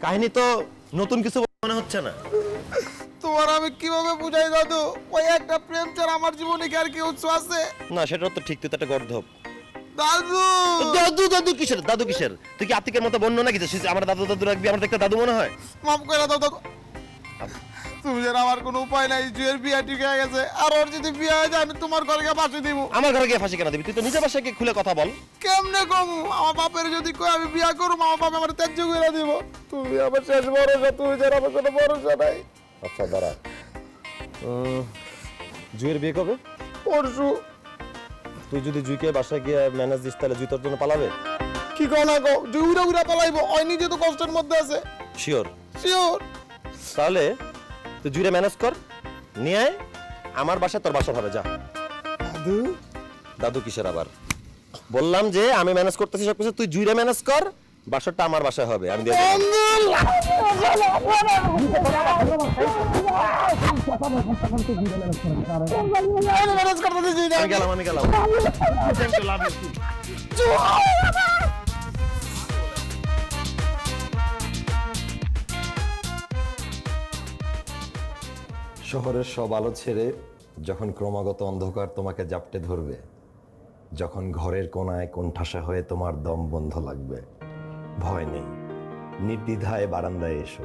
কাহিনী তো নতুন কিছু মনে হচ্ছে না। তোমার আমি কিভাবে বুঝাই দাদু, ওই একটা প্রেম ছাড়া আমার জীবনে কি আর কি উৎস আছে? না সেটা তো ঠিক, তুই তো একটা গর্ধব। দাদু দাদু দাদু কিসের দাদু কিসের? তুই কি আত্মিকের মতো বন্য নাকি যে আমার দাদু দাদু রাখবি? আমার দেখতে দাদু মনে হয়? মাফ করে দাও দাদু, তুমি যেন আমার কোনো উপায় নাই, জুয়ের বিয়া ঠিক হয়ে গেছে, আর ওর যদি বিয়ে হয়ে যায় আমি তোমার ঘরে গিয়ে ফাঁসি দিব। আমার ঘরে গিয়ে ফাঁসি কেন দিবি? তুই তো নিজে বাসায় গিয়ে খুলে কথা বল। কেমনে কম? আমার বাপের যদি কই আমি বিয়া করবো, আমার বাপ আমার ত্যায্য করে দিব। তুমি আমার শেষ ভরসা, তুমি যেন আমার কোনো ভরসা নাই। আচ্ছা দাঁড়া, জুয়ের বিয়ে কবে? পরশু। তুই যদি জুইকে বাসায় গিয়ে ম্যানেজ দিস তাহলে জুই তোর জন্য পালাবে? কি কও না কও, জুই উড়া উড়া পালাইবো, ওই নিজে তো কষ্টের মধ্যে আছে। শিওর? শিওর। তাহলে তুই জুইরে ম্যানেজ কর, নিয়ে আয় আমার বাসায়, তোর বাসা হবে। যা। দাদু দাদু কিসের আবার? বললাম যে আমি ম্যানেজ করতেছি সবকিছু, তুই জুইরে ম্যানেজ কর, বাসাটা আমার বাসায় হবে, আমি দিয়ে দেব। আমি গেলাম। শহরের সব আলো ছেড়ে যখন ক্রমাগত অন্ধকার তোমাকে জাপটে ধরবে, যখন ঘরের কোনায় কোণঠাসা হয়ে তোমার দম বন্ধ লাগবে, ভয় নেই, নির্দ্বিধায় বারান্দায় এসো।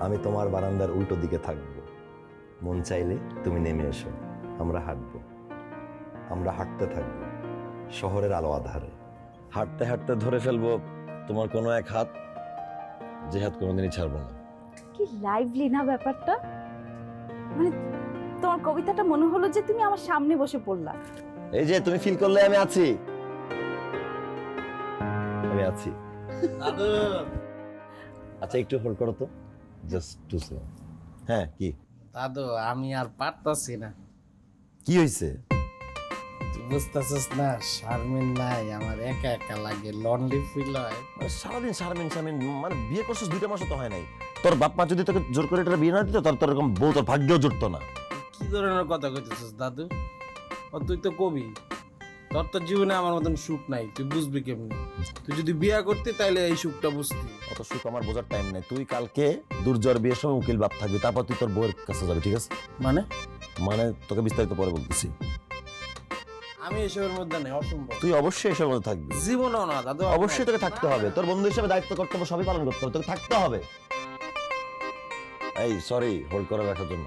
আমি তোমার বারান্দার উল্টো দিকে থাকবো। মন চাইলে তুমি নেমে এসো, আমরা হাঁটবো, আমরা হাঁটতে থাকবো শহরের আলো আধারে। হাঁটতে হাঁটতে ধরে ফেলবো তোমার কোনো এক হাত, যে হাত কোনোদিনই ছাড়বো না। কি লাইভলি না ব্যাপারটা, মানে তোমার কবিতাটা মনে হলো যে তুমি আমার সামনে বসে পড়লা। এই যে তুমি ফিল করলে আমি আছি, আমি আছি। আচ্ছা একটু হোল্ড করো তো, জাস্ট টু সেকেন্ড। হ্যাঁ কি দাদু, আমি আর পারতাছি না। কি হয়েছে? তুই বুঝতেছিস না, শারমিন নাই, আমার একা একা লাগে, লনলি ফিল হয়। সারাদিন শারমিন শারমিন, মানে বিয়ে করছিস 2 মাসও তো হয় নাই। তোর বাপ মা যদি তোকে জোর করে এটা বিয়ে না দিত, তোর এরকম বউ তোর ভাগ্যেও জুটতো না। কি ধরনের কথা কইতেছিস দাদু? ও তুই তো কবি, তোর তো জীবনে আমার মতন সুখ নাই, তুই বুঝবি কেমনি? তুই যদি বিয়ে করতি তাইলে এই সুখটা বুঝতি। অত সুখ আমার বোঝার টাইম নেই। তুই কালকে দুর্জয়ের বিয়ের সময় উকিল বাপ থাকবি, তারপর তুই তোর বউয়ের কাছে যাবি, ঠিক আছে? মানে মানে তোকে বিস্তারিত পরে বলতেছি। আমি এসবের মধ্যে নেই, অসম্ভব। তুই অবশ্যই এসবের মধ্যে থাকবি। জীবনও না দাদু, অবশ্যই তোকে থাকতে হবে, তোর বন্ধু হিসেবে দায়িত্ব কর্তব্য সবই পালন করতে হবে, তোকে থাকতে হবে। এই সরি হোল্ড করে রাখার জন্য।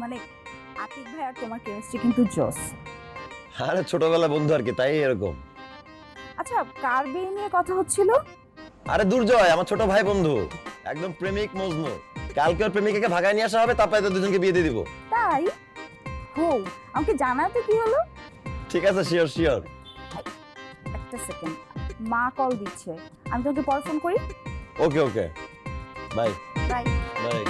মানে আতিক ভাই আর তোমার কেমিস্ট্রি কিন্তু জোস। আরে ছোটবেলা বন্ধু আর কি, তাই এরকম। আচ্ছা, কার বিয়ে নিয়ে কথা হচ্ছিল? আরে দুর্জয় আমার ছোট ভাই বন্ধু, একদম প্রেমিক মজনু। কালকে ওর প্রেমিকাকে ভাগায় নিয়ে আসা হবে, তারপরে তো দুজনকে বিয়ে দিয়ে দিব। তাই? হো, আমাকে জানাতে কি হলো? ঠিক আছে, শিওর শিওর। একটা সেকেন্ড, মা কল দিচ্ছে, আমি তোমাকে পরে ফোন করি। ওকে ওকে, বাই বাই। বাই।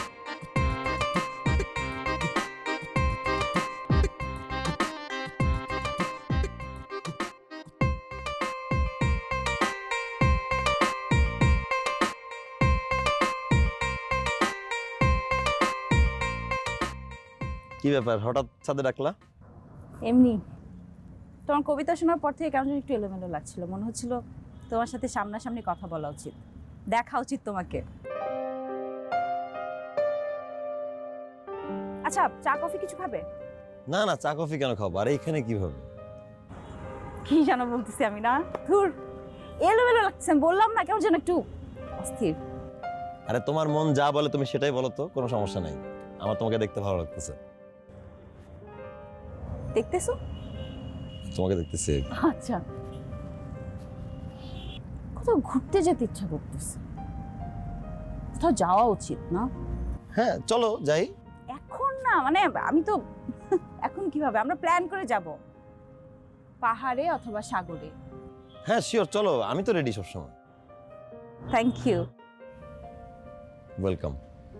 কি ব্যাপার, হঠাৎ ছাদে ডাকলা? এমনি তোমার কবিতা শোনার পর থেকে কেমন যেন একটু এলোমেলো লাগছিল, মনে হচ্ছিল তোমার সাথে সামনাসামনি কথা বলা উচিত, দেখা উচিত তোমাকে। আচ্ছা, চা কফি কিছু খাবে? না না, চা কফি কেন খাবো? আরে এখানে কিভাবে? কি যেন বলতেছি আমি, না ধুর, এলোমেলো লাগছে, আমি বললাম না কেমন যেন একটু অস্থির। আরে তোমার মন যা বলে তুমি সেটাই বলো তো, কোনো সমস্যা নাই। আমার তোমাকে দেখতে ভালো লাগতেছে। দেখতেছো? তোমাকে দেখতেছি। আচ্ছা, কোথাও ঘুরতে যেতে ইচ্ছা করতেছে, কোথাও যাওয়া উচিত না? হ্যাঁ চলো যাই। এখন না, মানে আমি তো এখন কিভাবে, আমরা প্ল্যান করে যাব পাহাড়ে অথবা সাগরে। হ্যাঁ শিওর, চলো, আমি তো রেডি সবসময়। Thank you. ওয়েলকাম।